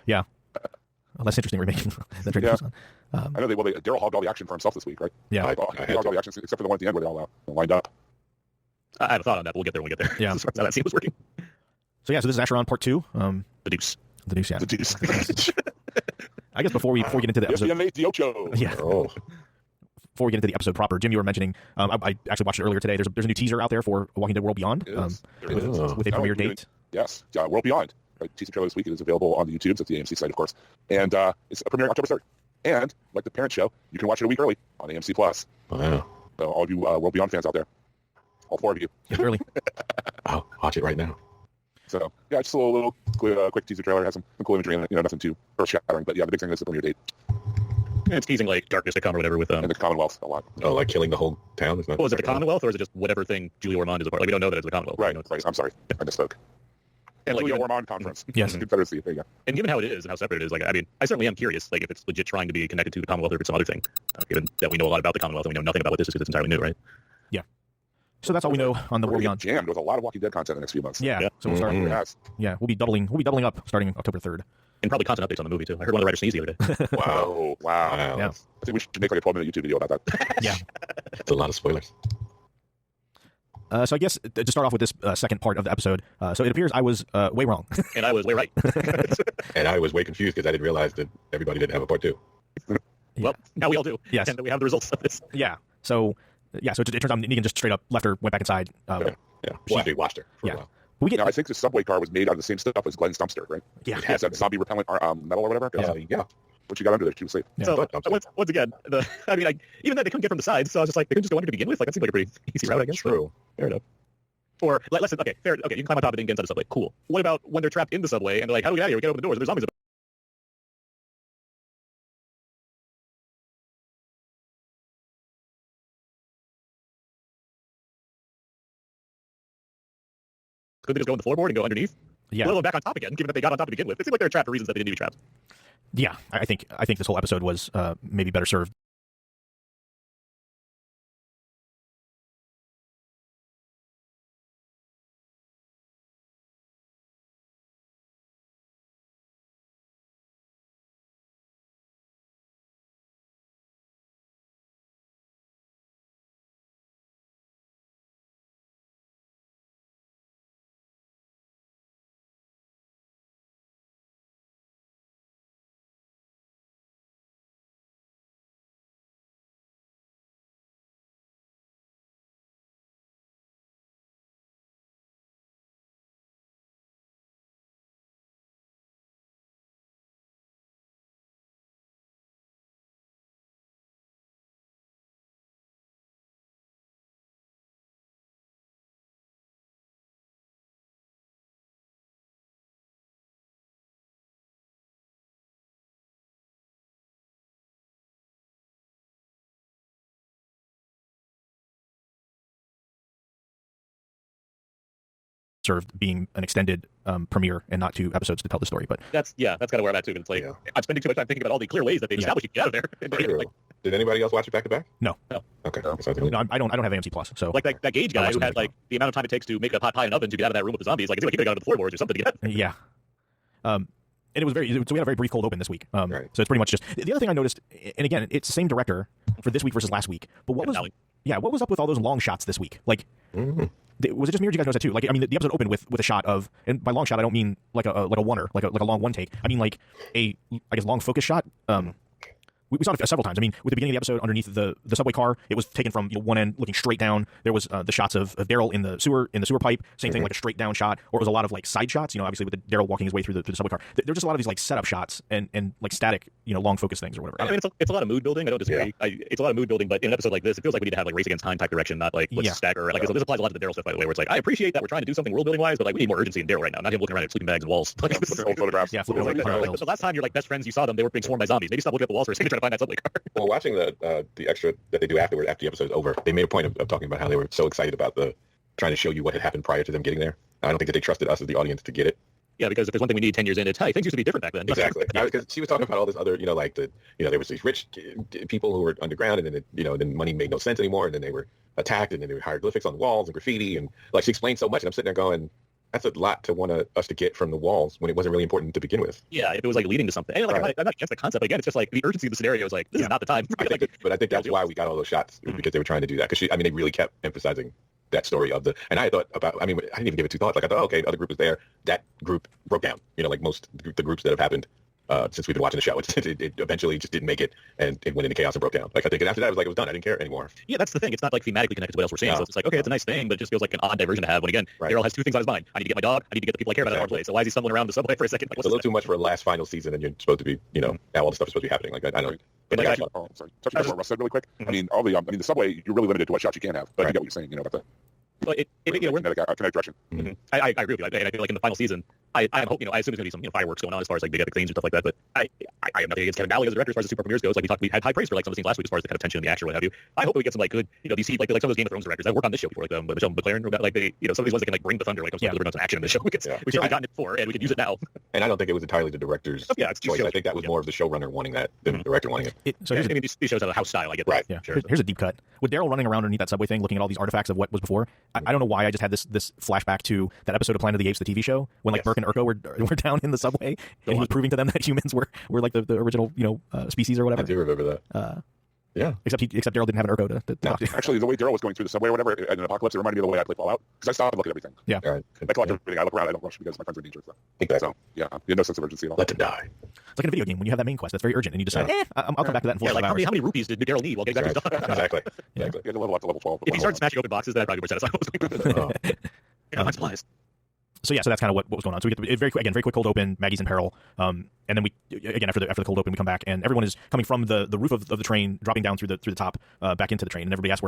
Yeah. A less interesting remake than Train to Busan. I know Daryl hogged all the action for himself this week, right? Yeah. He hogged all the action except for the one at the end where they all lined up. I have a thought on that, but we'll get there when we get there. Yeah. How that scene was working. So this is Acheron Part 2. The Deuce. The Deuce, yeah. The Deuce. I guess before we get into the episode. The Ocho. Yeah. Oh. Before we get into the episode proper, Jim, you were mentioning, I actually watched it earlier today. There's a new teaser out there for Walking Dead World Beyond with a premiere date. Yes, World Beyond. Right, teaser trailer this week. It is available on the YouTubes at the AMC site, of course. And it's premiering October 3rd. And, like the parent show, you can watch it a week early on AMC+. Wow. So all of you World Beyond fans out there, all 4 of you. Early. I'll watch it right now. So, yeah, just a little quick teaser trailer. Has some cool imagery in it. Nothing too earth-shattering. But, yeah, the big thing is the premiere date. And it's teasing, like, darkness to come or whatever with And the Commonwealth a lot. Oh, like killing the whole town? Is is it the Commonwealth, or is it just whatever thing Julie Ormond is a part? Like, we don't know that it's the Commonwealth. Right, you know, right. I'm sorry. I misspoke. And like, Julia Ormond Conference. Yes. Confederacy. There you go. And given how it is and how separate it is, like, I mean, I certainly am curious, like, if it's legit trying to be connected to the Commonwealth or if it's some other thing. Given that we know a lot about the Commonwealth and we know nothing about what this is because it's entirely new, right? Yeah. So that's all we know on the We're World gonna Beyond. get jammed with a lot of Walking Dead content in the next few months. Yeah. So we'll start. Yes. Yeah, we'll be doubling up starting October 3rd. And probably content updates on the movie, too. I heard one of the writers sneeze the other day. Wow. Wow. Yeah. I think we should make like a 12-minute YouTube video about that. Yeah. It's a lot of spoilers. So I guess to start off with this second part of the episode, so it appears I was way wrong. And I was way right. And I was way confused because I didn't realize that everybody didn't have a part 2. Well, now we all do. Yes. And we have the results of this. Yeah. So it turns out Negan just straight up left her, went back inside. Yeah. She actually watched her for a while. We get, Now, I think the subway car was made out of the same stuff as Glenn's dumpster, right? Yeah. It has that zombie repellent metal or whatever. Yeah. What you got under there? She was safe. Yeah. So once again, I mean, even then they couldn't get from the sides, so I was just like, they couldn't just go under to begin with. Like that seemed like a pretty easy route, I guess. True. Fair enough. Or less okay, fair. Okay, you can climb on top of it and get inside the subway. Cool. What about when they're trapped in the subway and they're like, how do we get out of here? We can't open the doors. There's zombies. Could they just go on the floorboard and go underneath? yeah. Let them back on top again, given that they got on top to begin with. It seemed like they were trapped for reasons that they didn't need to be trapped. Yeah. I think this whole episode was maybe better served. Served being an extended premiere and not 2 episodes to tell the story. But That's kind of where I'm at too. It's like I'm spending too much time thinking about all the clear ways that they've established you can get out of there. True. Did anybody else watch it back to back? No. Okay. no, I don't have AMC Plus. So Like that Gage guy who had like the amount of time it takes to make a pot pie in an oven to get out of that room with the zombies. Like it seemed like he could have got into the floorboards or something to get out. yeah. And it was so we had a very brief cold open this week. Right. So it's pretty much just the other thing I noticed, and again, it's the same director for this week versus last week. But what was up with all those long shots this week? Like, was it just me or did you guys notice that too? Like, I mean, the episode opened with a shot of, and by long shot I don't mean like a oneer, like a long one take. I mean like I guess long focus shot. We saw it several times. I mean, with the beginning of the episode, underneath the subway car, it was taken from one end, looking straight down. There was the shots of Daryl in the sewer pipe. Same thing, like a straight down shot. Or it was a lot of like side shots. Obviously with Daryl walking his way through the subway car. There were just a lot of these like setup shots and like static, long focus things or whatever. I mean, it's a lot of mood building. I don't disagree. Yeah. It's a lot of mood building, but in an episode like this, it feels like we need to have like race against time type direction, not like let's stagger. Like this applies a lot to the Daryl stuff, by the way, where it's like I appreciate that we're trying to do something world building wise, but like we need more urgency in Daryl right now, not him looking around at sleeping bags and walls. Like, old photographs. Yeah, like the last time you're like best friends, you saw them, they were being swarmed by zombies. Maybe stop looking at the walls for a second, try to find that subway car. Well, watching the extra that they do after the episode is over, they made a point of talking about how they were so excited about trying to show you what had happened prior to them getting there. I don't think that they trusted us as the audience to get it. Yeah, because if there's one thing we need 10 years in, it's things used to be different back then. Exactly. Because she was talking about all this other, there was these rich people who were underground, and then money made no sense anymore, and then they were attacked, and then there were hieroglyphics on the walls and graffiti, and like she explained so much, and I'm sitting there going, that's a lot to want us to get from the walls when it wasn't really important to begin with. Yeah, if it was like leading to something. And like, I'm not against the concept. But again, it's just like the urgency of the scenario is like, this is not the time. I think that's why we got all those shots, because they were trying to do that. Because they really kept emphasizing that story of and I thought about, I didn't even give it two thoughts. Like I thought, okay, the other group was there. That group broke down. Like most the groups that have happened since we've been watching the show, it eventually just didn't make it, and it went into chaos and broke down. Like I think after that, it was like it was done. I didn't care anymore. Yeah, that's the thing. It's not like thematically connected to what else we're seeing. No. So it's like, okay, it's a nice thing, but it just feels like an odd diversion to have. When again, Daryl has two things on his mind. I need to get my dog. I need to get the people I care about out of our place. So why is he stumbling around the subway for a second? Like, It's a little too much for a last final season, and you're supposed to be, now all the stuff is supposed to be happening. Like I don't. But sorry. Touching on what Russ said really quick. I mean, the subway, you're really limited to what shots you can have. But I get what you're saying, about the But kinetic direction. Mm-hmm. I agree with you. And I feel like in the final season, I hope, I assume there's going to be some fireworks going on as far as like big epic scenes and stuff like that. But I have nothing against Kevin Balley as a director as far as the super premieres goes. Like we had high praise for like some of the scenes last week as far as the kind of tension and the action, what have you. I hope we get some like good, these like some of those Game of Thrones directors. I worked on this show before, like Michelle McLaren, like they, some of these ones that can like bring the thunder, like delivering on some action in the show. We've certainly gotten it before, and we can use it now. And I don't think it was entirely the director's choice. I think that was more of the showrunner wanting that than the director wanting it. These shows have a house style. I get right. That. Yeah. Here's a deep cut with Daryl running around underneath that subway thing, looking at all these artifacts of what was before. I don't know why I just had this flashback to that episode of Planet of the Apes, the TV show, when like Burke and Urko were down in the subway, and he was proving to them that humans were like the original species or whatever. I do remember that. Yeah. Except Daryl didn't have an Urko to talk to. Actually, the way Daryl was going through the subway or whatever in an apocalypse, it reminded me of the way I play Fallout, because I stop and look at everything. Yeah. Right. I collect everything. I look around. I don't rush because my friends are in danger. Exactly. So yeah, you have no sense of urgency at all. Let them die. It's like in a video game when you have that main quest that's very urgent, and you decide, I'll come back to that in 4 like hours. how many rupees did Daryl need while getting back to his dog? Exactly. Yeah. You had to level up to level 12. If he started smashing open boxes, then I'd probably be more satisfied. Find supplies. So yeah, so that's kind of what was going on. So we get very quick cold open. Maggie's in peril, and then we again after the cold open we come back, and everyone is coming from the roof of the train, dropping down through the top back into the train, and everybody asks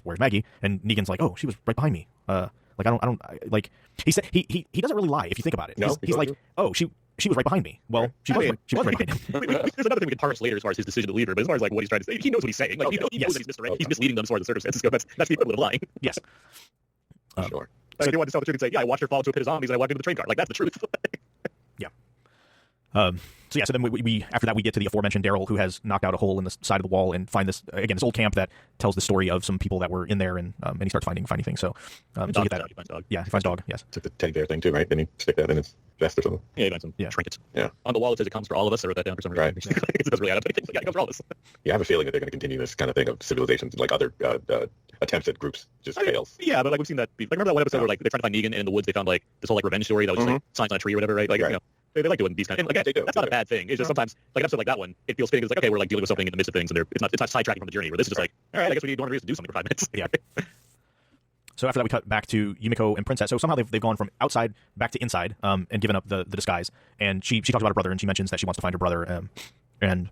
where's Maggie, and Negan's like, oh, she was right behind me. Like like he said he doesn't really lie if you think about it. No, he's like, oh, she was right behind me. Well, she was right behind him. There's another thing we can parse later as far as his decision to leave her, but as far as like what he's trying to say, he knows what he's saying. Like he knows that he's misleading them as far as the circumstances go. That's the equivalent of lying. Yes. Sure. Like, if you want to tell the truth and say, yeah, I watched her fall into a pit of zombies and I walked into the train car. Like, that's the truth. Yeah. So then we after that we get to the aforementioned Daryl, who has knocked out a hole in the side of the wall and find this old camp that tells the story of some people that were in there, and he starts finding things. So so you get that. He finds dog. Yeah, he finds dog. Yes. Took the teddy bear thing too, right? Then he stick that in his vest or something. Yeah, he finds some trinkets. Yeah. On the wall it says it comes for all of us. I wrote that down for some reason. Right. It doesn't really add up. But yeah, it comes for all of us. Yeah, I have a feeling that they're going to continue this kind of thing of civilizations, like other attempts at groups just fails. Yeah, but like we've seen that. Like remember that one episode where like they're trying to find Negan and in the woods they found like this whole like revenge story that was just like signs on a tree or whatever, right? Like they like doing these kind of, and like, that's not a bad thing. It's just sometimes like an episode like that one, it feels fitting. It's like, okay, we're like dealing with something in the midst of things, and it's not sidetracking from the journey. Where this is just like, all right, I guess we need one reason to do something for 5 minutes. Yeah. So after that, we cut back to Yumiko and Princess. So somehow they've gone from outside back to inside, and given up the disguise. And she talks about her brother, and she mentions that she wants to find her brother. And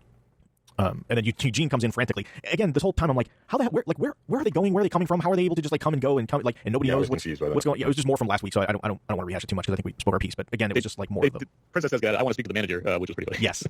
then Eugene comes in frantically. Again, this whole time I'm like, how the hell? Where are they going? Where are they coming from? How are they able to just like come and go and nobody knows what's going? Yeah, it was just more from last week, so I don't want to rehash it too much because I think we spoke our piece. But again, it was just like more. Princess says, "I want to speak to the manager," which was pretty funny. Yes.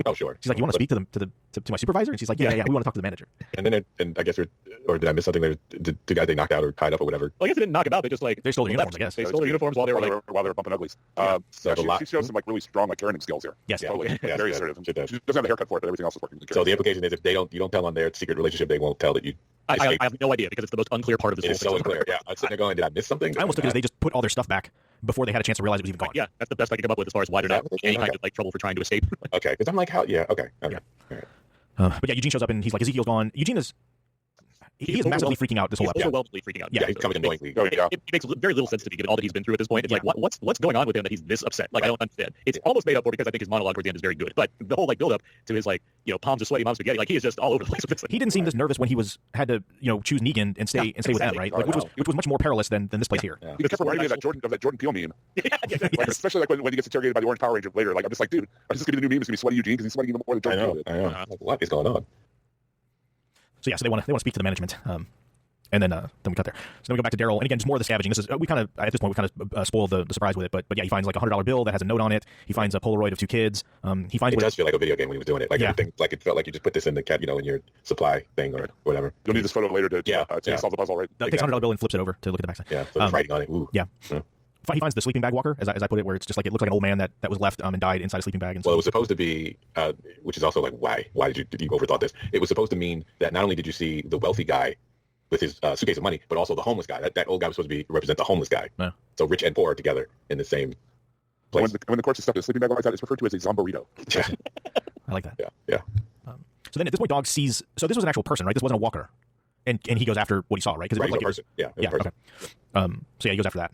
Oh, sure. She's like, "You want to speak to my supervisor?" And she's like, "Yeah, we want to talk to the manager." And then I guess or did I miss something? The guy they knocked out or tied up or whatever. Well, I guess they didn't knock him out. They just like they stole their uniforms. I guess they stole their uniforms while they were bumping uglies. She shows some like really strong like parenting skills here. Yes, totally. Very assertive. She doesn't have the haircut for it, but everything else is working. So the implication is if you don't tell on their secret relationship, they won't tell that you. I have no idea because it's the most unclear part of this whole thing. It's so unclear. Yeah, I'm sitting there going, did I miss something? I almost took it as they just put all their stuff back before they had a chance to realize it was even gone. Yeah, that's the best I can come up with as far as why they're not in any kind of like trouble for trying to escape. Okay, because I'm like, how? Yeah, okay. Yeah. All right. But yeah, Eugene shows up and he's like, Ezekiel's gone. Eugene is. He is massively freaking out this whole episode. Overwhelmingly freaking out. Yeah, he's coming annoyingly. It makes very little sense to me given all that he's been through at this point. It's like, what's going on with him that he's this upset? Like, I don't understand. It's almost made up for because I think his monologue towards the end is very good. But the whole like build up to his like, palms are sweaty, mom's spaghetti. Like he is just all over the place with this. He didn't seem this nervous when he had to choose Negan and stay with them, right? Like, which was much more perilous than this place here. He kept reminding me of that Jordan Peele meme. Like, especially like when he gets interrogated by the Orange Power Ranger later. Like I'm just like, dude, I'm just gonna be the new meme. It's gonna be sweaty Eugene because he's sweating even more than Jordan Peele did. I know. Like, what is going on? So yeah, so they want to speak to the management. And then we cut there. So then we go back to Daryl, and again, just more of the scavenging. This is at this point we kind of spoiled the surprise with it, but yeah, he finds like $100 bill that has a note on it. He finds a Polaroid of 2 kids. He finds. It does feel like a video game when he was doing it. Like everything, like it felt like you just put this in the in your supply thing or whatever. You'll need this photo later to solve the puzzle, right? Takes $100 bill and flips it over to look at the backside. Yeah, so there's writing on it. Ooh. Yeah. He finds the sleeping bag walker, as I put it, where it's just like it looks like an old man that was left and died inside a sleeping bag. And well, it was supposed to be, which is also like why did you overthought this? It was supposed to mean that not only did you see the wealthy guy with his suitcase of money, but also the homeless guy. That old guy was supposed to represent the homeless guy. Yeah. So rich and poor together in the same place. When the courts is stuck in a sleeping bag like that, it's referred to as a zomborito. Yeah, I like that. yeah. So then at this point, Dog sees. So this was an actual person, right? This wasn't a walker, and he goes after what he saw, right? Because Right, it was a person. Yeah, yeah. person. Okay. So yeah, he goes after that.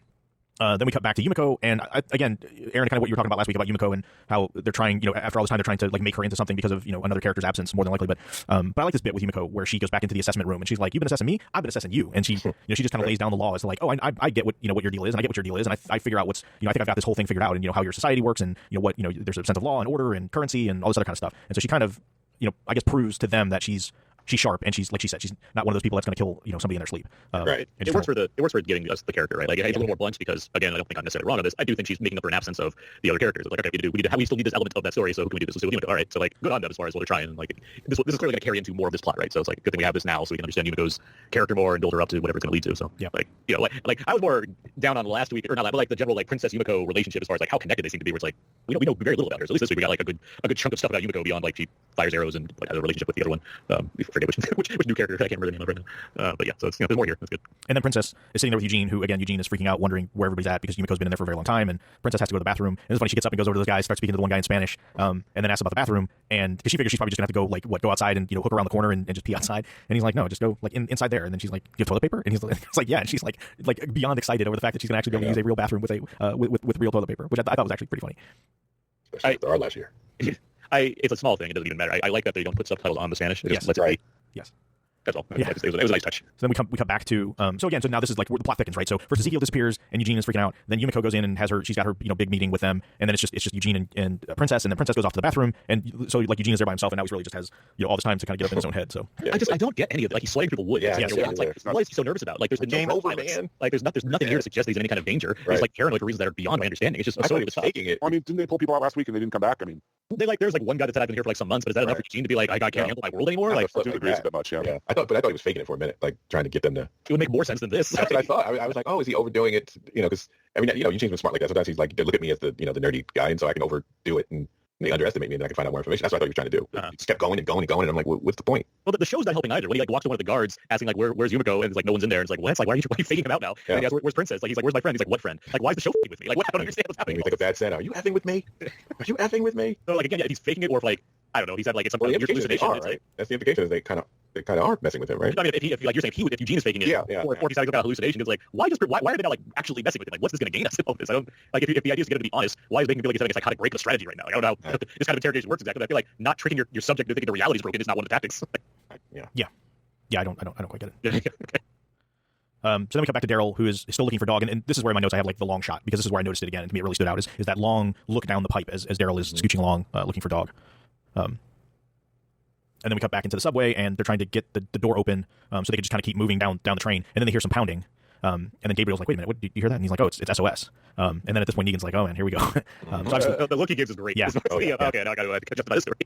Then we cut back to Yumiko, and again, Aaron, kind of what you were talking about last week about Yumiko and how they're trying, after all this time, they're trying to like make her into something because of another character's absence, more than likely. But I like this bit with Yumiko where she goes back into the assessment room and she's like, "You've been assessing me, I've been assessing you," and she, she just kind of lays down the law as to like, "Oh, I get what what your deal is, and I get what your deal is, and I figure out what's I think I've got this whole thing figured out, and how your society works, and what there's a sense of law and order and currency and all this other kind of stuff." And so she kind of, I guess proves to them that she's sharp, and she's, like she said, she's not one of those people that's going to kill somebody in their sleep. Right. It works for getting us the character, right? Like it's a little more blunt because, again, I don't think I'm necessarily wrong on this. I do think she's making up for an absence of the other characters. It's like, okay, we still need this element of that story, so who can we do this? So all right, so like good on them as far as what they're trying. And like this is clearly going to carry into more of this plot, right? So it's like good thing we have this now, so we can understand Yumiko's character more and build her up to whatever it's going to lead to. So yeah, like I was more down on last week, or not, but like the general like Princess Yumiko relationship as far as like how connected they seem to be. Where it's like we know very little about her. So at least this week we got like a good chunk of stuff about Yumiko beyond like she fires arrows and like has a relationship with the other one. I forget which new character. I can't remember the name of right now. But yeah, so it's, there's more here. That's good. And then Princess is sitting there with Eugene, who again, Eugene is freaking out, wondering where everybody's at because Yumiko's been in there for a very long time, and Princess has to go to the bathroom. And it's funny, she gets up and goes over to those guys, starts speaking to the one guy in Spanish, and then asks about the bathroom, and because she figures she's probably just gonna have to go outside and hook around the corner and just pee outside. And he's like, no, just go like inside there. And then she's like, you have toilet paper? And he's like, it's like, yeah. And she's like beyond excited over the fact that she's gonna actually be able to use a real bathroom with with real toilet paper, which I thought was actually pretty funny. Especially with our last year. It's a small thing. It doesn't even matter. I like that they don't put subtitles on the Spanish. It just lets it be. Yes. That's all. Yeah. It was a nice touch. So then we cut back to so now this is like where the plot thickens, right? So first Ezekiel disappears and Eugene is freaking out. Then Yumiko goes in and she's got her big meeting with them, and then it's just Eugene and Princess, and then Princess goes off to the bathroom, and so like Eugene is there by himself, and now he really just has all this time to kind of get up in his own head. So I don't get any of it. Like he's slaying people wood. Yeah, it's like what is he so nervous about? Like there's been game no over, violence. man. Like there's nothing here to suggest that he's in any kind of danger. Right. It's like paranoid for reasons that are beyond my understanding. It's just I so thought he was faking it. I mean, didn't they pull people out last week and they didn't come back? I mean, there's like one guy that said I've been here for like some months, but is that enough for Eugene to be like I can't handle my world anymore? Like I didn't agree with it that much. Yeah. I thought he was faking it for a minute, like trying to get them to. it would make more sense than this. That's what I thought. I was like, oh, is he overdoing it? Because Eugene's been smart like that. Sometimes he's like, they look at me as the the nerdy guy, and so I can overdo it, and they underestimate me, and I can find out more information. That's what I thought he was trying to do. He just kept going and going and going, and I'm like, what's the point? Well, the show's not helping either. When he like walks to one of the guards asking like, where's Yumiko? And it's like no one's in there. And it's like, what? It's like, why are you faking him out now? Yeah. And he asks, where's Princess? Like he's like, where's my friend? He's like, what friend? Like, why is the show faking with me? Like, what? I don't understand what's happening. He's like a bad Santa. Are you effing with me? Are you effing with me? So like again, if he's faking it, or if like I don't know, he's had like some Well, kind the of implication is they hallucination. are, It's right? like, That's the implication is they kind of are messing with him, right? I mean, if like you're saying if Eugene is faking it, Yeah. or if he's having some kind of hallucination, it's like why are they not like actually messing with him? Like what's this going to gain us in all this? I don't like if the idea is to get him to be honest. Why is making him feel like he's having a psychotic break of strategy right now? Like, I don't know how this kind of interrogation works exactly. But I feel like not tricking your subject into thinking the reality is broken is not one of the tactics. yeah, I don't quite get it. Okay. So then we come back to Daryl, who is still looking for Dog, and this is where in my notes I have like the long shot, because this is where I noticed it again, and to me it really stood out, is that long look down the pipe as Daryl is scooching along looking for Dog. And then we cut back into the subway, and they're trying to get the door open so they can just kind of keep moving down the train, and then they hear some pounding. And then Gabriel's like, wait a minute, what, did you hear that? And he's like, oh, it's SOS. And then at this point, Negan's like, oh man, here we go. So obviously, The look he gives is great. Yeah. Okay, now I got to catch up to my story.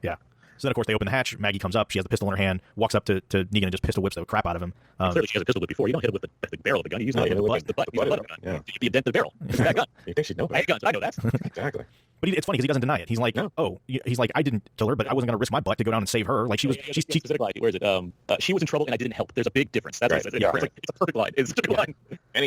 yeah. So then, of course, they open the hatch. Maggie comes up. She has the pistol in her hand, walks up to Negan and just pistol whips the crap out of him. Clearly, she has a pistol whip before. You don't hit it with the barrel of the gun. You use the butt. The butt of the gun. Yeah. You dent the barrel. It's that gun. You think she'd know I hate guns. I know that. Exactly. But it's funny because he doesn't deny it. He's like, he's like, I didn't kill her, but I wasn't going to risk my butt to go down and save her. Like she was, she's specific line. Where is it? She was in trouble and I didn't help. There's a big difference. That's what it says. Yeah. It's a perfect line. It's such a good line. And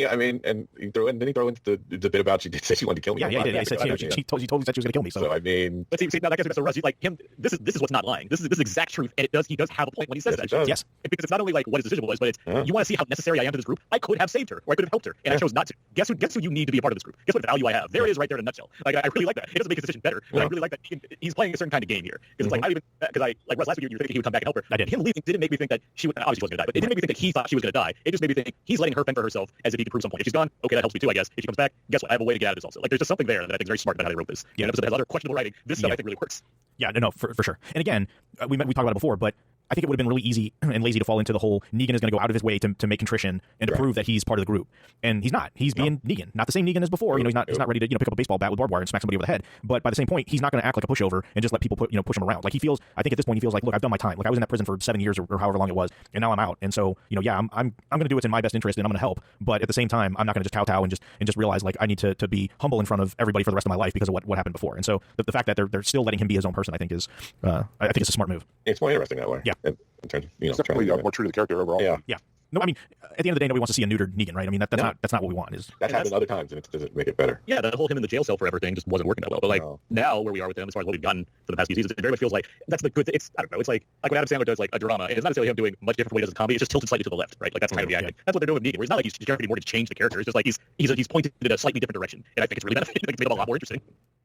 he threw in. Didn't he throw into the bit about she did say she wanted to kill me? yeah, he said she totally said she was going to kill me. So I mean, But see, now that gets to Russ. He's like him. This is what's not lying. This is exact truth, and he does have a point when he says Yes, that. he does. yes, Because it's not only like what his decision was, but it's you want to see how necessary I am to this group. I could have saved her, or I could have helped her, and I chose not to. Guess who you need to be a part of this group? Guess what value I have? There it is, right there in a nutshell. Like I really like that. It doesn't make his decision better, but I really like that he's playing a certain kind of game here. Because it's like like Russ last week you were thinking he would come back and help her. I did. Him leaving didn't make me think that she would. Obviously she wasn't going to die, but it didn't make me think that he thought she was going to die. It just made me think he's letting her fend for herself as if he could prove some point. If she's gone, okay, that helps me too, I guess. If she comes back, guess what? I have a way to get out of this also. Like there's just something there that I think is very smart about how they wrote this. Yeah, an episode that has other questionable writing. This stuff I think really works. Yeah, no, for sure. And again, we talked about it before, but I think it would have been really easy and lazy to fall into the whole Negan is going to go out of his way to make contrition and to prove that he's part of the group. And he's not. He's being Negan. Not the same Negan as before. He's not ready to pick up a baseball bat with barbed wire and smack somebody over the head. But by the same point, he's not going to act like a pushover and just let people push him around. Like I think at this point he feels like, look, I've done my time. Like I was in that prison for 7 years or however long it was, and now I'm out. And so, yeah, I'm going to do what's in my best interest and I'm going to help. But at the same time, I'm not going to just kowtow and just realize like I need to be humble in front of everybody for the rest of my life because of what happened before. And so the fact that they're still letting him be his own person, I think is I think it's a smart move. it's more interesting that way. Yeah. In terms of, It's definitely more true to the character overall. Yeah. Yeah. No, I mean, at the end of the day, nobody wants to see a neutered Negan, right? I mean, that's not what we want. Is That's happened other times, and it doesn't make it better. Yeah, the whole him in the jail cell forever thing just wasn't working that well. But like now, where we are with him, as far as what we've gotten for the past few seasons, it very much feels like that's the good. It's I don't know. It's like when Adam Sandler does like a drama, and it's not necessarily him doing much different from what he does as a comedy. It's just tilted slightly to the left, right? Like that's kind of the acting. That's what they're doing with Negan. Where it's not like he's trying to change the character. It's just like he's pointed in a slightly different direction, and I think it's really beneficial. It's made it a lot more interesting.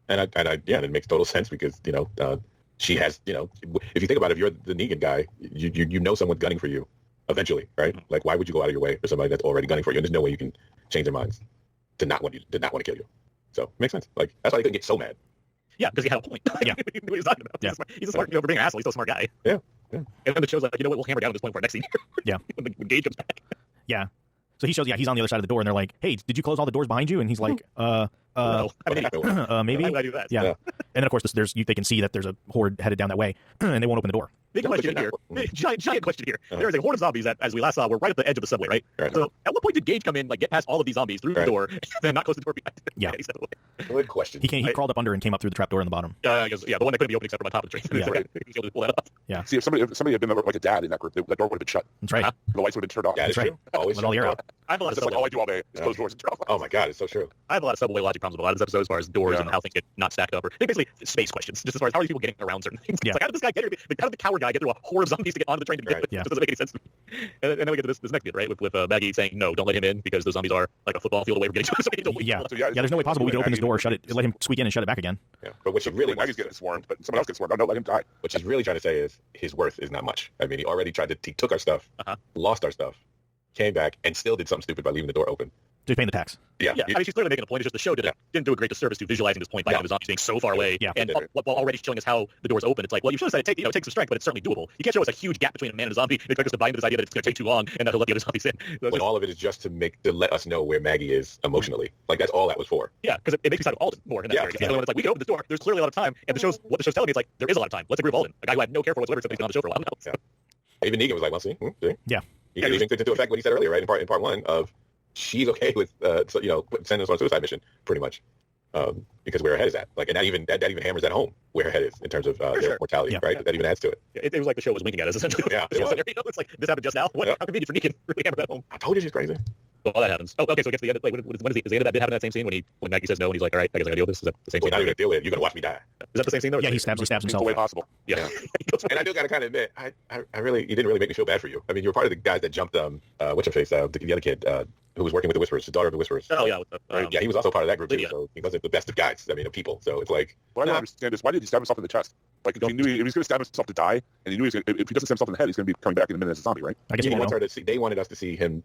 And it makes total sense because she has if you think about it, if you're the Negan guy, you know someone's gunning for you eventually, right? Like why would you go out of your way for somebody that's already gunning for you? And there's no way you can change their minds to not want to kill you. So it makes sense. Like that's why he couldn't get so mad. Yeah, because he had a point. Yeah. What he's talking about. Yeah. He's a smart, for being an asshole, he's still a smart guy. Yeah. And then the show's like, you know what, we'll hammer down on this point for our next scene. Yeah. when Gage comes back. Yeah. So he shows, he's on the other side of the door, and they're like, "Hey, did you close all the doors behind you?" And he's like, No. maybe. Why would I do that? Yeah. And then of course, they can see that there's a horde headed down that way, and they won't open the door. Big question here. Giant question here. There is a horde of zombies that, as we last saw, were right at the edge of the subway, right? So at what point did Gage come in, like get past all of these zombies through the door, and then not close the door behind him? Yeah. Good question. He crawled up under and came up through the trap door in the bottom. I guess, the one that couldn't be opened except for on top of the train. Yeah. He was able to pull that up. Yeah. See, if somebody had been like a dad in that group, that door would have been shut. That's right. The lights would have been turned off. Yeah, That's right. Always Let all the air out. I have a lot of That's like subway, all I do all day is close doors and turn off lights. Oh my God, it's so true. I have a lot of subway logic problems with a lot of this episode as far as doors and how things get not stacked up, or basically space questions, just as far as how are these people getting around certain things. Yeah. It's like, how did this guy get here? How did the coward guy get through a horde of zombies to get onto the train to begin with? Yeah. It doesn't make any sense to me. And then we get to this next bit, right, with Maggie saying, no, don't let him in because those zombies are like a football field away from getting to him. Yeah. There's no way possible we could open this door, shut it, let him squeak in and shut it back again. Yeah. But what she really Maggie's getting swarmed, but someone else gets swarmed. No, let him die. what she's really trying to say is his worth is not much. I mean, he already he took our stuff, lost our stuff, came back, and still did something stupid by leaving the door open. Just paying the tax. Yeah, I mean, she's clearly making a point. It's just the show didn't do a great disservice to visualizing this point by having the zombies being so far away. Yeah. And while already showing us how the door's open, it's like, well, you should have said it takes some strength, but it's certainly doable. You can't show us a huge gap between a man and a zombie and expect us to buy into this idea that it's going to take too long and that he'll let the other zombies in. When all of it is just to let us know where Maggie is emotionally. Like that's all that was for. Yeah, because it makes me side with Alden more in that area. It's like, we can open this door. There's clearly a lot of time, and what the show's telling me is like, there is a lot of time. Let's agree with Alden, a guy who had no care for whatsoever except he's been on the show for a while now. So. Even Negan was like, well, see? Yeah. He even took into effect what he said earlier, right? In part one of she's okay with sending us on a suicide mission, pretty much, because where her head is at. Like, and that even hammers that home where her head is in terms of their mortality, right? Yeah. That even adds to it. It was like the show was winking at us essentially. Yeah, it's like this happened just now. How convenient for Negan really hammer that home. I told you she's crazy. Well, that happens. Oh, okay. So it gets to the end. Like, when is the end of that bit happen in that same scene when Maggie says no and he's like, all right, I guess I gotta deal with this. Is that the same We're scene? not even gonna deal with it. You're gonna watch me die. Is that the same scene though? Yeah, he stabs It's himself. the way possible. Yeah. And I do gotta kind of admit, you didn't really make me feel bad for you. I mean, you were part of the guys that jumped what's her face, the other kid who was working with the Whisperers, the daughter of the Whisperers. Oh yeah. Right? Yeah, he was also part of that group Lydia. too. So he wasn't the best of guys. I mean, of people. So it's like, What I don't understand is why did he stab himself in the chest? Like if he knew if he was going to stab himself to die, and he knew if he doesn't stab himself in the head, he's going to be coming back in a minute as a zombie, right? I guess he you wants know. her to see. They wanted us to see him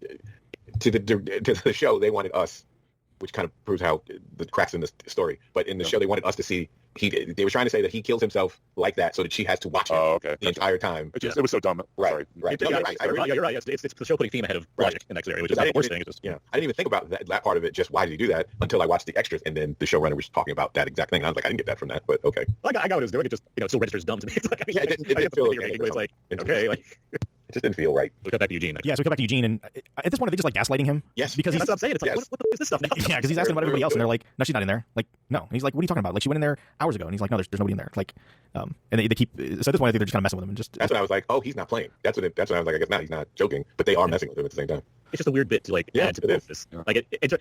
to the show. They wanted us, which kind of proves how the cracks in the story. But in the show, they wanted us to see. They were trying to say that he kills himself like that, so that she has to watch him the entire time. It was so dumb. Right. You're right. It's the show putting theme ahead of logic in that area, which is not the worst thing. It's just, I didn't even think about that part of it. Just why did he do that until I watched the extras, and then the showrunner was talking about that exact thing. And I was like, I didn't get that from that, but okay. I got what it was doing. It just still registers dumb to me. It's like, It didn't feel it's like okay, like it just didn't feel right. we cut back to Eugene. Yeah, so we come back to Eugene, and at this point, are they just like gaslighting him? Yes, because That's what I'm saying. It's like, Yes. what is this stuff now? yeah, because he's asking about everybody else, and they're like, no, she's not in there. Like, no. And he's like, what are you talking about? Like, she went in there hours ago, and he's like, no, there's nobody in there. Like, and they keep. So at this point, I think they're just kind of messing with him, and just. That's when I was like, oh, he's not playing. That's when I was like, I guess not. He's not joking, but they are messing with him at the same time. It's just a weird bit to like add to it is. this. Like it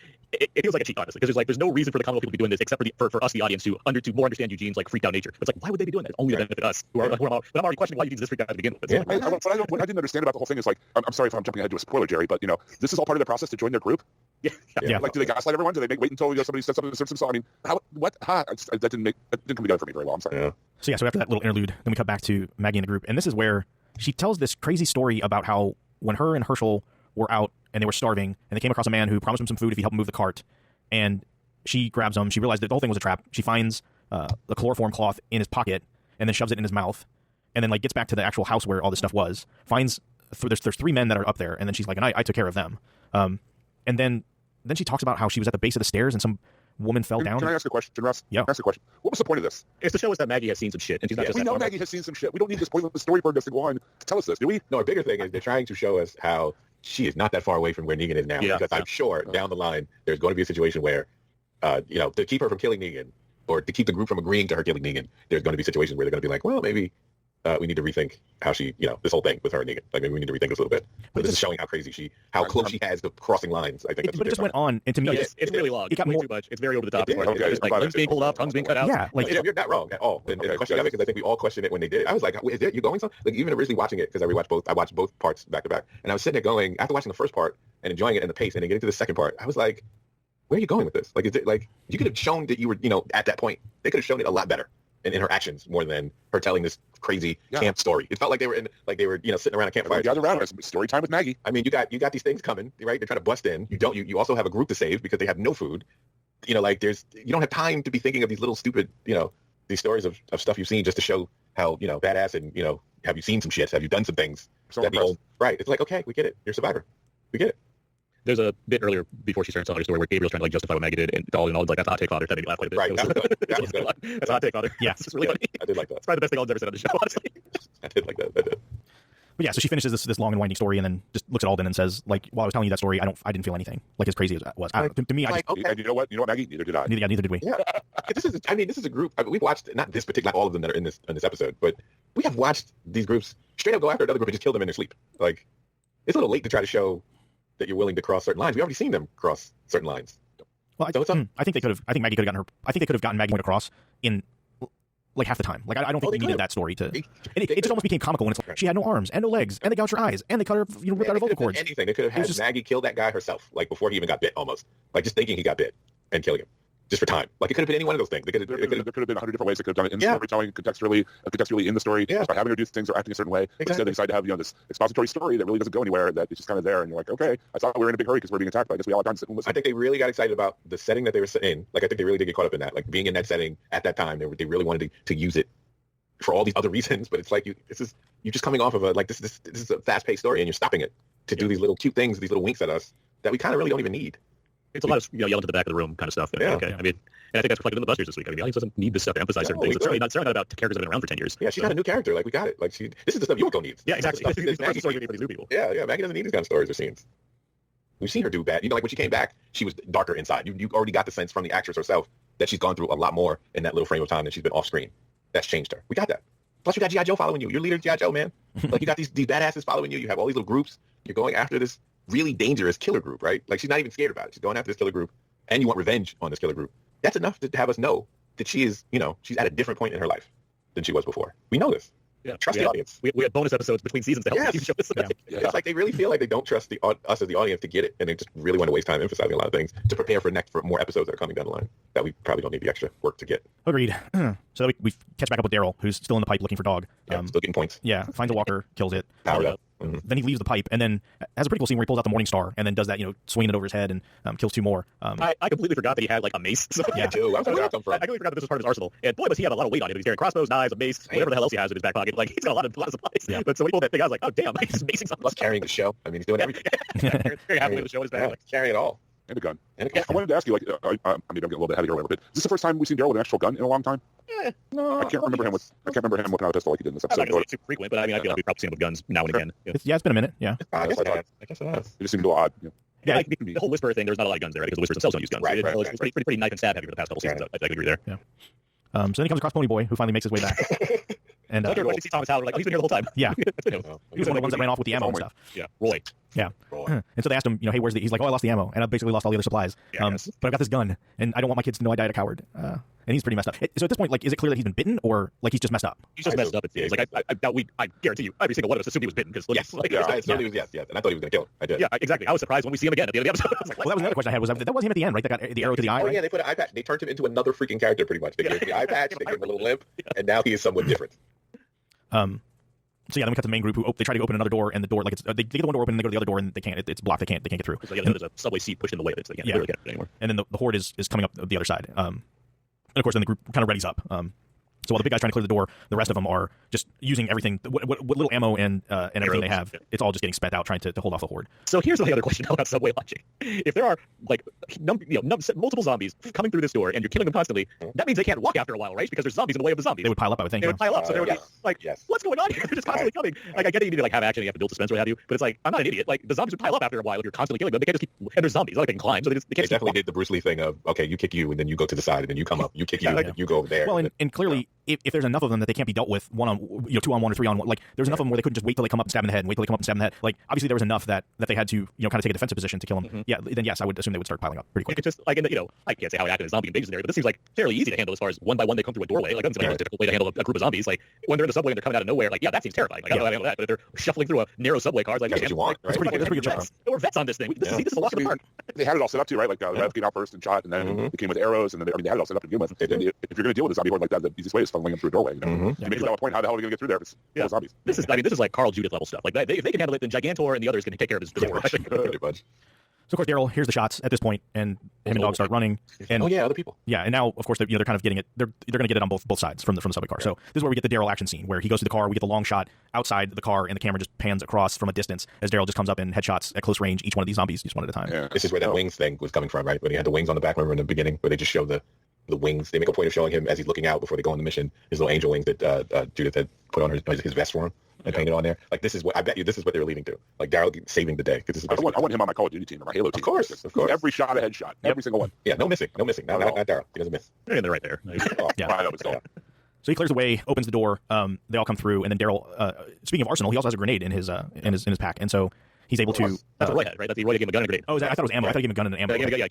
feels like a cheat, honestly, because there's no reason for the Commonwealth people to be doing this except for us, the audience, to more understand Eugene's like freaked out nature. It's like, why would they be doing that? Only to benefit us. But I'm already questioning why Eugene's this freaked out to begin with. Yeah. What I didn't understand about the whole thing is like, I'm sorry if I'm jumping ahead to a spoiler, Jerry, but this is all part of the process to join their group. Yeah. Like, do they gaslight everyone? Do they wait until somebody says something to serve themselves? I mean, that didn't come together for me very well. I'm sorry. Yeah. So after that little interlude, then we cut back to Maggie in the group, and this is where she tells this crazy story about how when her and Herschel were out and they were starving, and they came across a man who promised them some food if he helped move the cart, and she grabs him. She realized that the whole thing was a trap. She finds the chloroform cloth in his pocket and then shoves it in his mouth, and then like gets back to the actual house where all this stuff was. Finds there's three men that are up there, and then she's like, and I took care of them. And then she talks about how she was at the base of the stairs and some woman fell down. Can I ask a question, Russ? Yeah. Can I ask a question? What was the point of this? It's to show us that Maggie has seen some shit, and she's not just We that know normal. Maggie has seen some shit. We don't need this pointless story for us to go on to tell us this, do we? No, a bigger thing is they're trying to show us how she is not that far away from where Negan is now. Yeah. Because I'm sure down the line there's going to be a situation where, to keep her from killing Negan, or to keep the group from agreeing to her killing Negan, there's going to be situations where they're going to be like, well, maybe we need to rethink how she, this whole thing with her and Negan. Like, maybe we need to rethink this a little bit. But this is showing how crazy how close she has to crossing lines. I think that's but what it just went on, and to me, it's really long. It got way more too much. It's very over the top. It did. Okay, It's like tongues being pulled up, tongues being cut out. yeah, like you're not wrong at all. And the question I have, because I think we all questioned it when they did it. I was like, is you going something? Like, even originally watching it, because I watched both parts back to back, and I was sitting there going, after watching the first part and enjoying it and the pace, and then getting to the second part, I was like, where are you going with this? Like, is it like you could have shown that you were, at that point, they could have shown it a lot better in her actions more than her telling this crazy camp story. It felt like they were sitting around a campfire. Gather around us. Story time with Maggie. I mean, you got these things coming, right? They're trying to bust in. You also have a group to save because they have no food. You don't have time to be thinking of these little stupid, these stories of stuff you've seen just to show how, badass and, have you seen some shit? Have you done some things? Right. It's like, okay, we get it. You're a survivor. We get it. There's a bit earlier before she started telling her story where Gabriel's trying to justify what Maggie did, and all in all, like, that's a hot take, father. That made me laugh quite a bit. Right. That was good. That's a hot take, father. Yeah. It's really funny. I did like that. It's probably the best thing I've ever said on the show, honestly. I did like that. I did. But yeah, so she finishes this long and winding story, and then just looks at Alden and says, like, while I was telling you that story, I didn't feel anything, like, as crazy as it was. To me, okay. And you know what, Maggie? Neither did I. neither did we. Yeah. This is a group. We've watched, not this particular, not all of them that are in this episode, but we have watched these groups straight up go after another group and just kill them in their sleep. Like, it's a little late to try to show that you're willing to cross certain lines. We've already seen them cross certain lines. Well, I think they could have. I think Maggie could have gotten her. I think they could have gotten Maggie across in like half the time. Like, I don't think they needed that story to. And it just almost became comical when it's like she had no arms and no legs, and they gouged her eyes, and they cut her, ripped out her vocal cords. Anything. They could have had Maggie kill that guy herself, like before he even got bit, almost. Like, just thinking he got bit and killing him. Just for time. Like, it could have been any one of those things. There could have been 100 different ways they could have done it in storytelling, contextually in the story, by having her do things or acting a certain way. Exactly. Instead, they decide to have this expository story that really doesn't go anywhere, that it's just kind of there, and you're like, okay, I thought we were in a big hurry because we're being attacked, but I guess we all have time to sit and listen. I think they really got excited about the setting that they were in. Like, I think they really did get caught up in that. Like, being in that setting at that time, they really wanted to use it for all these other reasons, but it's like you're just coming off of this is a fast-paced story, and you're stopping it to do these little cute things, these little winks at us that we kind of really don't even need. It's a lot of yelling to the back of the room kind of stuff. Yeah. Okay. I mean, and I think that's reflected in the Busters this week. I mean, the audience doesn't need this stuff to emphasize certain things. It's certainly not about characters that have been around for 10 years. Yeah, she's not a new character. Like, we got it. Like, this is the stuff you won't go need. Yeah, exactly. This is Maggie story for these new people. Yeah, Maggie doesn't need these kind of stories or scenes. We've seen her do bad. Like, when she came back, she was darker inside. You already got the sense from the actress herself that she's gone through a lot more in that little frame of time than she's been off screen. That's changed her. We got that. Plus, you got G.I. Joe following you. You're leader of G.I. Joe, man. Like, you got these badasses following you. You have all these little groups. You're going after this really dangerous killer group, right? Like, she's not even scared about it. She's going after this killer group, and you want revenge on this killer group. That's enough to have us know that she is, she's at a different point in her life than she was before. We know this. Yeah. Trust the audience. We had bonus episodes between seasons to help you show this. It's like they really feel like they don't trust us as the audience to get it, and they just really want to waste time emphasizing a lot of things to prepare for more episodes that are coming down the line that we probably don't need the extra work to get. Agreed. So we catch back up with Daryl, who's still in the pipe looking for Dog. Still getting points. Yeah, finds a walker, kills it. Powered up. Mm-hmm. Then he leaves the pipe, and then has a pretty cool scene where he pulls out the Morning Star, and then does that, swinging it over his head, and kills two more. I completely forgot that he had like a mace. So, yeah, too. I completely forgot that this was part of his arsenal. And boy, does he have a lot of weight on him. He's carrying crossbows, knives, a mace, whatever the hell else he has in his back pocket. Like, he's got a lot of supplies. Yeah. But so when he pulled that thing, I was like, oh damn, he's just macing something. Plus carrying the show. I mean, he's doing everything. Very happily with the show in his back. Carrying it all. And a gun. And a gun. I wanted to ask you, I'm getting a little bit heavy or whatever, but is this the first time we've seen Daryl with an actual gun in a long time? No, I can't remember him whipping out a pistol like he did in this I'm not episode. going to say it's super frequent, but I mean, I feel like we've probably seen him with guns now and again. It's been a minute. Yeah. I guess it has. It just seemed a little odd. Yeah, like, the whole Whisperer thing, there's not a lot of guns there, right? Because the Whisperers themselves don't use guns. Right. It's pretty knife and stab heavy for the past couple seasons. I could agree there. Yeah. So then he comes across Pony Boy, who finally makes his way back. And everybody sees Thomas Howard, like, oh, he's been here the whole time. Yeah. That's been him. He was one of the ones that ran off with the ammo and stuff. Yeah. Roy. Yeah. And so they asked him, hey, where's the... He's like, oh, I lost the ammo, and I basically lost all the other supplies. Yeah, but I've got this gun, and I don't want my kids to know I died a coward. And he's pretty messed up. So at this point, like, is it clear that he's been bitten, or like he's just messed up? He's just messed up. It seems like I guarantee you, every single one of us assumed he was bitten because yes, like, I assumed he was and I thought he was going to kill him. I did. Yeah, exactly. I was surprised when we see him again at the end of the episode. I was like, well, that was another question I had. That was him at the end, right? That got the arrow to the eye. Oh right? yeah, they put an eye patch. They turned him into another freaking character, pretty much. They gave him the eye patch. They gave him a little limp, and now he is somewhat different. So yeah, then we cut to the main group who they try to open another door, and the door they get the one door open, and they go to the other door, and they can't. It's blocked. They can't get through. There's a subway seat pushed in the way of it, so they can't really get it anymore. And then the horde is coming up the other side. And of course, then the group kind of readies up. So while the big guy's trying to clear the door, the rest of them are just using everything, what little ammo and everything they have. It's all just getting spent out, trying to hold off the horde. So here's my other question about subway watching. If there are like multiple zombies coming through this door and you're killing them constantly, that means they can't walk after a while, right? Because there's zombies in the way of the zombies. They would pile up, I would think. They would pile up, so they would be like, yes. What's going on here? They're just constantly coming. Like, I get it, you need to like have action, you have to build suspense, or what have you. But it's like, I'm not an idiot. Like, the zombies would pile up after a while if you're constantly killing them. They can't just keep. And there's zombies. Like, they can climb, so they can't. They definitely did the Bruce Lee thing of, okay, you kick you, and then you go to the side, and then you come up. You kick you, and then you go over there. Well, and clearly, if there's enough of them that they can't be dealt with 2-on-1 or 3-on-1, like there's enough of them where they couldn't just wait till they come up and stab in the head and wait till they come up and stab in the head. Like obviously there was enough that they had to kind of take a defensive position to kill him. Yeah, then yes, I would assume they would start piling up pretty quick. It's just like I can't say how it acted in zombie invasion scenario, but this seems like fairly easy to handle as far as one by one they come through a doorway. Like that seems like a difficult way to handle a group of zombies. Like when they're in the subway and they're coming out of nowhere, like that seems terrifying. Like I don't know how to handle that, but if they're shuffling through a narrow subway car, like That's what you want, right? That's pretty good. There were vets on this thing. This is a walk in the park. They had it all set up too, right? Like the Rev came out first and shot, and then they came with arrows, and then they had it all set up to begin with. If you're going to deal with a zombie horde like that, the easiest way is funneling them through a doorway. You make it to that point. How the hell are we going to get through there? It's full of zombies. This is like Carl Judith level stuff. Like if they can handle it, then Gigantor and the others can take care of his horde. Pretty much. So of course Daryl hears the shots at this point, and him and Dog start running. And other people. Yeah, and now of course they're kind of getting it. They're going to get it on both sides from the subway car. So this is where we get the Daryl action scene where he goes to the car. We get the long shot outside the car, and the camera just pans across from a distance as Daryl just comes up and headshots at close range each one of these zombies, just one at a time. Yeah. This is where that wings thing was coming from, right? When he had the wings on the back. Remember in the beginning where they just show the wings. They make a point of showing him as he's looking out before they go on the mission. His little angel wings that Judith had put on his vest for him. And painted on there. Like this is what they were leading to. Like Daryl saving the day. This is I want him on my Call of Duty team or my Halo team. Of course. Every shot a headshot. Every single one. Yeah, no missing. Not Daryl. He doesn't miss. And they're right there. Yeah. I know it's gone. So he clears the way, opens the door. They all come through, and then Daryl. Speaking of arsenal, he also has a grenade in his pack, and so he's able to. That's what Roy had, right? That's Roy gave him a gun and a grenade. Oh, I thought it was ammo. I thought he gave him a gun and an ammo. Yeah,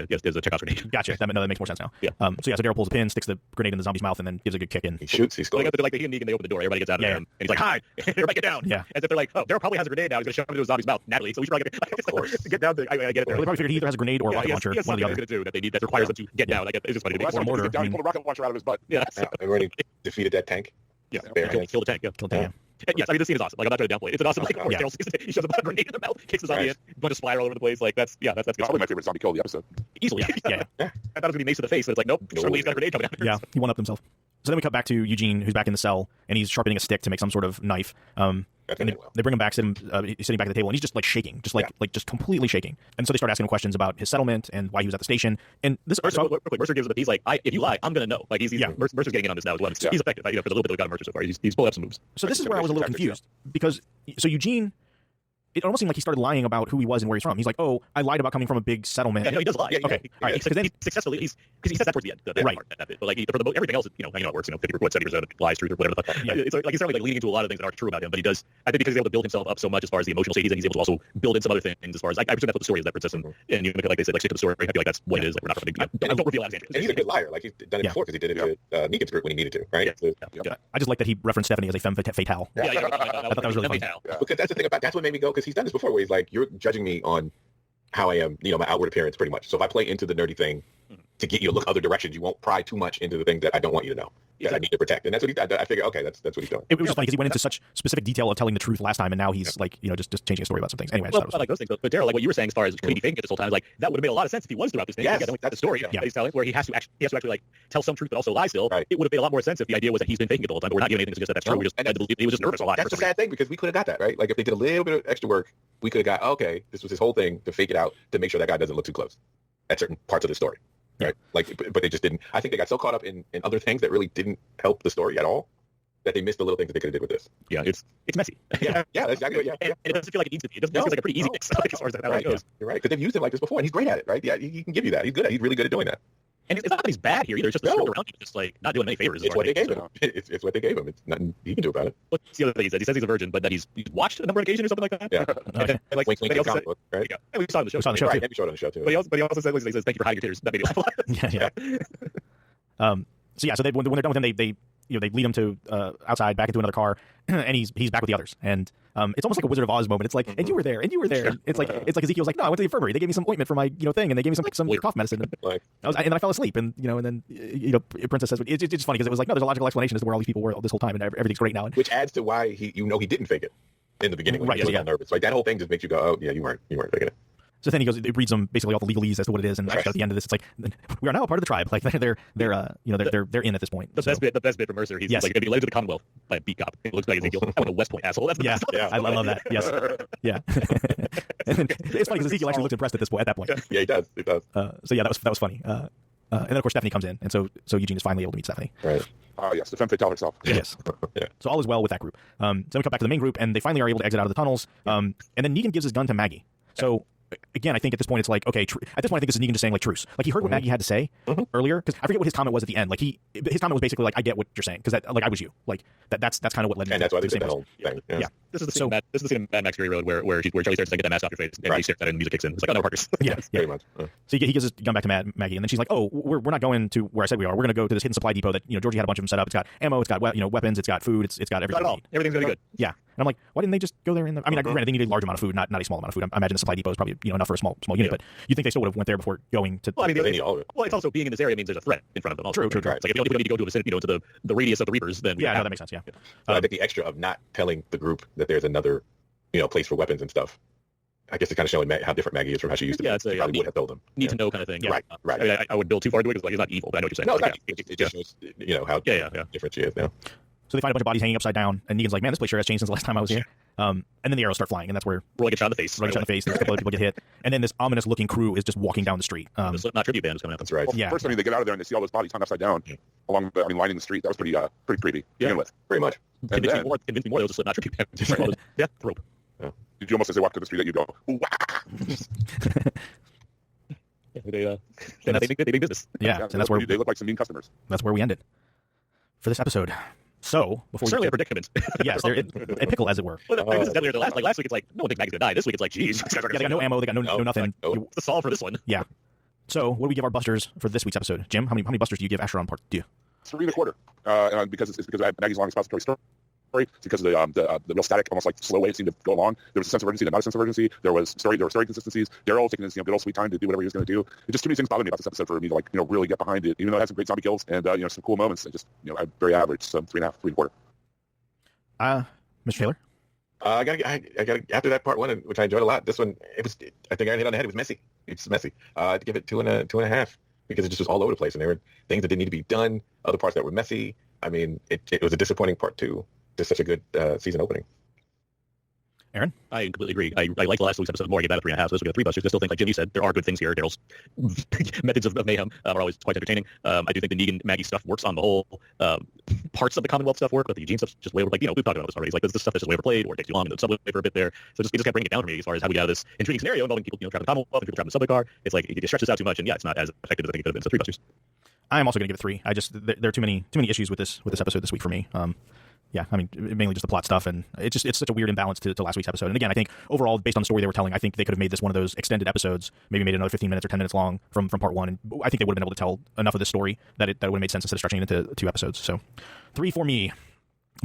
because there's a Chekhov's grenade. Gotcha. That makes more sense now. Yeah. So Daryl pulls a pin, sticks the grenade in the zombie's mouth, and then gives a good kick in. He shoots. He scores. Like he and Negan, they open the door. Everybody gets out of there, and he's like, "Hi!" Everybody get down. Yeah. As if they're like, "Oh, Daryl probably has a grenade now. He's gonna shove it into a zombie's mouth naturally." So we should probably get down. I get it. There. Well, they probably figured he either has a grenade or a rocket launcher, one or the other. Going to do that they need that requires them to get down. Like it's just funny. Last time he pulled a rocket launcher out of his butt. Yeah. Remember when he defeated that tank? Yeah. Bare hands. Kill the tank. Yeah. Kill the tank. Yes, I mean this scene is awesome. Like I'm not trying to downplay it. It's an awesome like he shoves a grenade in the mouth, kicks the zombie in, bunch of spiral all over the place. Like that's good. Probably my favorite zombie kill of the episode. Easily. Yeah. I thought it was gonna be mace to the face, but it's like nope. Suddenly he's got a grenade coming out. Yeah, he one-upped himself. So then we cut back to Eugene, who's back in the cell, and he's sharpening a stick to make some sort of knife. And they bring him back, he's sitting back at the table, and he's just like shaking, just completely shaking. And so they start asking him questions about his settlement and why he was at the station. And this Mercer gives him. He's like, if you lie, I'm gonna know. Like Mercer's getting in on this now as well. He's effective. For the little bit that we got Mercer so far, he's pulled up some moves. So this is where I was a little confused because Eugene. It almost seemed like he started lying about who he was and where he's from. He's like, "Oh, I lied about coming from a big settlement." Yeah, no, he does lie. Yeah, okay, all right. Because then successfully, because he says that towards the end, right? But like everything else, how it works. 50% lies, truth, or whatever. Yeah. It's like he's certainly like leading into a lot of things that aren't true about him. But he does. I think because he's able to build himself up so much as far as the emotional state, he's able to also build in some other things as far as I presume that's what the story is. That princess and like they said, like stick to the story. I feel like that's what it is. Like we're not from a big. Don't reveal Alexandria. And he's a good liar. Like he's done it before because he did it to Negan's group when he needed to, right? Yeah. I just like that he referenced Stephanie as a femme fatale. Yeah, I thought that was really funny. Because that's the thing about that's what made me go because he's done this before where he's like, you're judging me on how I am, my outward appearance pretty much. So if I play into the nerdy thing to get you to look other directions, you won't pry too much into the things that I don't want you to know that I need to protect. And that's what he did. I figure, okay, that's what he's doing. It was just funny because he went into such specific detail of telling the truth last time, and now he's like, just changing a story about some things. Anyway, I like those things. But Daryl, like what you were saying as far as could he be faking it this whole time, like that would have made a lot of sense if he was throughout this thing. Yes, that's the story that he's telling, where he has to actually like tell some truth but also lie still. Right. It would have made a lot more sense if the idea was that he's been faking it the whole time. But we're not giving anything to suggest that that's true. We just had to believe he was just nervous a lot. That's the sad thing because we could have got that right. Like if they did a little bit of extra work, we could have got okay. This was his whole thing to fake it out to make sure that guy doesn't look too close at certain parts of the story. Right. Like, but they just didn't. I think they got so caught up in other things that really didn't help the story at all that they missed the little things that they could have did with this. Yeah, it's messy. Yeah, that's exactly what. Yeah, and it doesn't feel like it needs to be. It doesn't feel like a pretty easy mix as far as that right, goes. You're right, because they've used him like this before, and he's great at it. Right? Yeah, he can give you that. He's good. He's really good at doing that. And it's not that he's bad here either. It's just the script around him, just like not doing any favors. It's what they gave him. It's what they gave him. It's nothing he can do about it. What's the other thing he says? He says he's a virgin, but that he's watched a number of occasions or something like that. Yeah. And like, wink, but he also said, right? Yeah. And we saw it on the show. We saw the show Right, too. and we showed it on the show too. But he also said, he says, "Thank you for hiding your tears." That made me laugh a lot. So when they're done with him, they lead him to outside back into another car, and he's back with the others. And it's almost like a Wizard of Oz moment. It's like, and you were there, and you were there. And it's like Ezekiel's like, no, I went to the infirmary. They gave me some ointment for my thing, and they gave me some cough medicine. And, and then I fell asleep, and then Princess says it's just funny because it was like, no, there's a logical explanation as to where all these people were this whole time, and everything's great now. Which adds to why he didn't fake it in the beginning when right, he was nervous. Like that whole thing just makes you go, oh yeah, you weren't faking it. So then he goes, it reads them basically all the legalese as to what it is, and at the end of this, it's like we are now a part of the tribe. Like they're in at this point. The best bit from Mercer, he's like, if he led to the Commonwealth by a beat cop, it looks like Ezekiel. I went to West Point, asshole. That's the best. I love that. Yes, yeah. And then, it's funny because Ezekiel actually looks impressed at that point. Yeah, he does. He does. So yeah, that was funny. And then of course Stephanie comes in, and so Eugene is finally able to meet Stephanie. Right. Yes, the femme fatale herself. Yes. Yeah. So all is well with that group. So then we come back to the main group, and they finally are able to exit out of the tunnels. And then Negan gives his gun to Maggie. So again, I think at this point it's like, okay, at this point I think this is Negan just saying like truce. Like he heard what Maggie had to say earlier, because I forget what his comment was at the end. Like his comment was basically like, I get what you're saying, because like I was you. Like that's kind of what led me. And that's why they the did that whole thing. Yeah. This is the scene. This is the scene in Mad Max Fury Road where Charlie starts to get that mask off your face, and he stares at it, and the music kicks in. It's like, oh no, Parker's. Yeah. Pretty much. So he gives his gun back to Maggie, and then she's like, "Oh, we're not going to where I said we are. We're going to go to this hidden supply depot that Georgie had a bunch of them set up. It's got ammo, it's got weapons, it's got food, it's got everything. Got it all. Everything's gonna be good. Yeah, and I'm like, why didn't they just go there in the? I mean, granted, they needed a large amount of food, not a small amount of food. I imagine the supply depot is probably enough for a small unit, but you think they still would have went there before going to? Well, I mean, they need all of it. Well, it's also being in this area means there's a threat in front of them. Also. True. It's like if the only people need to go to a vicinity, into the radius of the Reapers, then Yeah, no, that makes sense. Yeah. So I think the extra of not telling the group that there's another, place for weapons and stuff. I guess it's kind of showing how different Maggie is from how she used to be. Yeah, it's a probably would have told them. need to know kind of thing. Yeah. Right. I mean, I would build too far into it because like, it's not evil, but I know what you're saying. No, it's Like, not. It just shows, how different she is now. So they find a bunch of bodies hanging upside down, and Negan's like, "Man, this place sure has changed since the last time I was here." And then the arrows start flying, and that's where Roy gets shot in the face. Roy gets shot in the face, and a couple other people get hit, and then this ominous-looking crew is just walking down the street. The Slipknot tribute band is coming out. That's right. Well, Yeah. First, they get out of there and they see all those bodies hung upside down lining the street. That was pretty creepy to begin with. Pretty much. And then, Convince me more. There was a Slipknot tribute band. Yeah, the rope. did you almost as they walk to the street that you go, ooh, wah! Yeah, they big business. Yeah, and that's where they look like some mean customers. we ended for this episode. So before Certainly we a predicament. yes, they're a pickle, as it were. Well, this is deadlier than last. Like last week, it's like no one thinks Maggie's gonna die. This week, it's like, geez, Yeah, they got no ammo, they got no nothing. What's the solve for this one? Yeah. So what do we give our busters for this week's episode? Jim, how many busters do you give Asheron Part 2? 3.25. And because it's because I have Maggie's long expository story. It's because of the real static, almost like slow way it seemed to go along. There was a sense of urgency, not a sense of urgency. There were story consistencies. Daryl taking his good old sweet time to do whatever he was going to do. It just too many things bothered me about this episode for me to really get behind it. Even though it has some great zombie kills and some cool moments, it just I'm very average. So 3.5, 3.25. Mr. Taylor? I got after that part one, which I enjoyed a lot. This one, I think I hit on the head. It was messy. It's messy. I'd give it 2.5 because it just was all over the place, and there were things that didn't need to be done. Other parts that were messy. I mean, it was a disappointing part two. Just such a good season opening. Aaron? I completely agree. I like last week's episode more. I gave that a 3.5. So this will get 3 busters. I still think, like Jim, you said, there are good things here. Daryl's methods of mayhem are always quite entertaining. I do think the Negan Maggie stuff works on the whole. Parts of the Commonwealth stuff work, but the Eugene stuff's just way over. Like we've talked about this already. It's like this stuff that's just way overplayed, or it takes too long in the subway for a bit there. So it just kept bringing it down for me as far as how we get out of this intriguing scenario involving people trapped in the Commonwealth and people trapped in the subway car. It's like it stretches out too much, and it's not as effective as I think it could have been. So 3 busters. I am also going to give it 3. I just there are too many issues with this episode this week for me. Yeah, I mean, mainly just the plot stuff, and it's such a weird imbalance to last week's episode. And again, I think overall, based on the story they were telling, I think they could have made this one of those extended episodes, maybe made another 15 minutes or 10 minutes long from part 1, and I think they would have been able to tell enough of this story that it would have made sense instead of stretching it into 2 episodes. So 3 for me.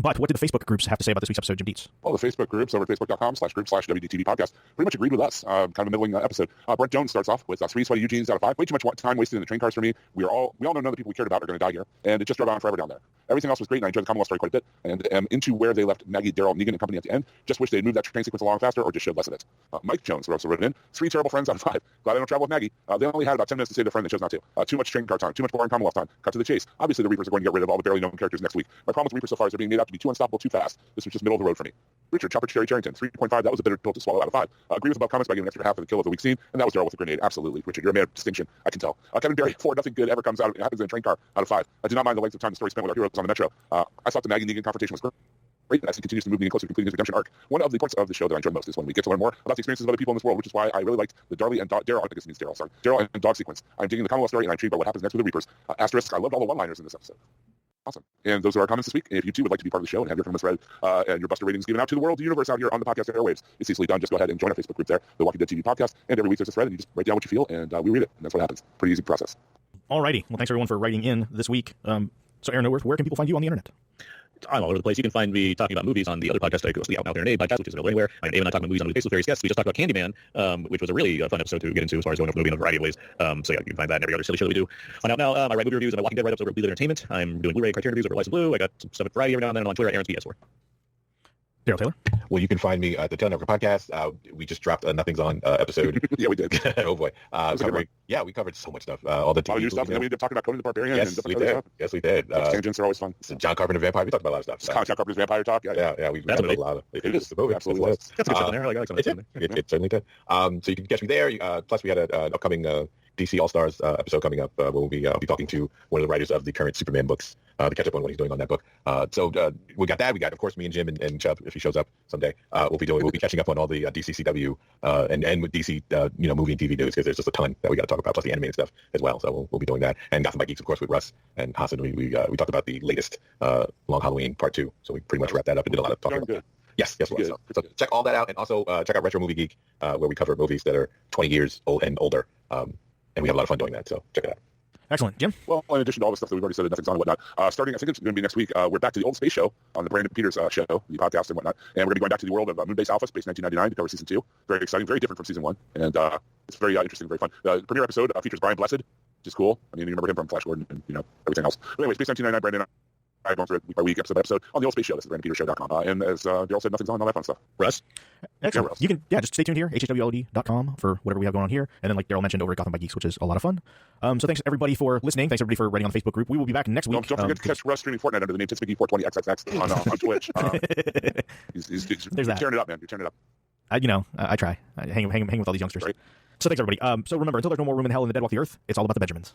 But what did the Facebook groups have to say about this week's episode, Jim Dietz? Well, the Facebook groups over at facebook.com/group/WDTV podcast pretty much agreed with us. Kind of a middling episode. Brent Jones starts off with 3 sweaty Eugenes out of 5. Way too much time wasted in the train cars for me. We all know none of the people we cared about are going to die here, and it just drove on forever down there. Everything else was great, and I enjoyed the Commonwealth story quite a bit. And into where they left Maggie, Daryl, Negan, and company at the end. Just wish they'd moved that train sequence along faster, or just showed less of it. Mike Jones also written in 3 terrible friends out of 5. Glad I don't travel with Maggie. They only had about 10 minutes to save their friend. They chose not to. Too much train car time. Too much boring Commonwealth time. Cut to the chase. Obviously, the Reapers are going to get rid of all the barely known characters next week. My problem with Reapers so far is they're being made out to be too unstoppable, too fast. This was just middle of the road for me. Richard Chopper Cherry Charrington, 3.5. That was a bitter pill to swallow out of 5. Agree with above comments by giving an extra half of the kill of the week scene, and that was Daryl with a grenade. Absolutely, Richard, you're a man of distinction. I can tell. Kevin Barry, 4. Nothing good ever happens in a train car out of 5. I do not mind the length of time the story spent with our heroes on the Metro. I thought the Maggie Negan confrontation was great, and as he continues to move Negan closer to completing his redemption arc. One of the parts of the show that I enjoyed most is when we get to learn more about the experiences of other people in this world, which is why I really liked the Darlie and Daryl. I guess it means Daryl. Sorry, Daryl and Dog sequence. I'm digging the Commonwealth story, and I'm intrigued by what happens next with the Reapers. Asterisk. I loved all the one-liners in this episode. Awesome. And those are our comments this week. If you too would like to be part of the show and have your comments read and your Buster ratings given out to the world, the universe out here on the podcast airwaves, it's easily done. Just go ahead and join our Facebook group there, The Walking Dead TV Podcast. And every week there's a thread, and you just write down what you feel, and we read it. And that's what happens. Pretty easy process. Alrighty. Well, thanks everyone for writing in this week. So Aaron, where can people find you on the internet? I'm all over the place. You can find me talking about movies on the other podcast I go to, the Out Now There and A podcast, which is available anywhere. I'm Abe, and I'm talking about movies on Movie Face with various guests. We just talked about Candyman, which was a really fun episode to get into as far as going over the movie in a variety of ways. So yeah, you can find that and every other silly show that we do on Out Now. I write movie reviews and my Walking Dead write-ups over at Bleed Entertainment. I'm doing Blu-ray Criterion reviews over at License Blue. I got some stuff at Variety every now and then on Twitter at Aaron's PS4. Daryl Taylor? Well, you can find me at the Tail Network podcast. We just dropped a Nothing's On episode. Yeah, we did. Oh boy. We covered so much stuff. All the new stuff. And then we ended up talking about Conan the Barbarian. Yes, and we did. Stuff. Yes, we did. Tangents are always fun. John Carpenter Vampire. We talked about a lot of stuff. John Carpenter's Vampire Talk. Yeah. We That's covered a lot of it. Is the movie. Absolutely was. That's a good stuff in there. I like some of that. It certainly did. So you can catch me there. Plus, we had an upcoming DC All Stars episode coming up. We'll be talking to one of the writers of the current Superman books to catch up on what he's doing on that book. So we got that. We got, of course, me and Jim and Chubb, if he shows up someday. We'll be catching up on all the DCCW and with DC movie and TV news, because there's just a ton that we got to talk about, plus the animated stuff as well. So we'll be doing that. And Gotham by Geeks, of course, with Russ and Hassan. We talked about the latest Long Halloween Part 2. So we pretty much wrapped that up and did a lot of talking about that. Yes. So check all that out, and also check out Retro Movie Geek, where we cover movies that are 20 years old and older, and we have a lot of fun doing that. So check it out. Excellent, Jim. Well, in addition to all the stuff that we've already said at Nothing's On and whatnot, starting, I think it's going to be next week, we're back to the old space show on the Brandon Peters show, the podcast and whatnot, and we're going to be going back to the world of Moonbase Alpha, Space 1999, to cover season 2. Very exciting, very different from season 1, and it's very interesting, very fun. The premiere episode features Brian Blessed, which is cool. I mean, you remember him from Flash Gordon and everything else. But anyway, Space 1999, Brandon. I'm going through it week by week, episode by episode, on the old space show. This is BrandonPetersShow.com. And as Daryl said, Nothing's On, all that fun stuff. Russ? Excellent. Yeah, Russ. You can, just stay tuned here, hhwld.com, for whatever we have going on here. And then, like Daryl mentioned, over at Gotham by Geeks, which is a lot of fun. So thanks, everybody, for listening. Thanks, everybody, for writing on the Facebook group. We will be back next week. Don't forget to catch Russ streaming Fortnite under the name TitsMcGee420XXX on Twitch. He's There's that. tearing it up, man. You're tearing it up. I try. I hang with all these youngsters. Right. So thanks, everybody. So remember, until there's no more room in hell and the dead walk the earth, it's all about the Benjamins.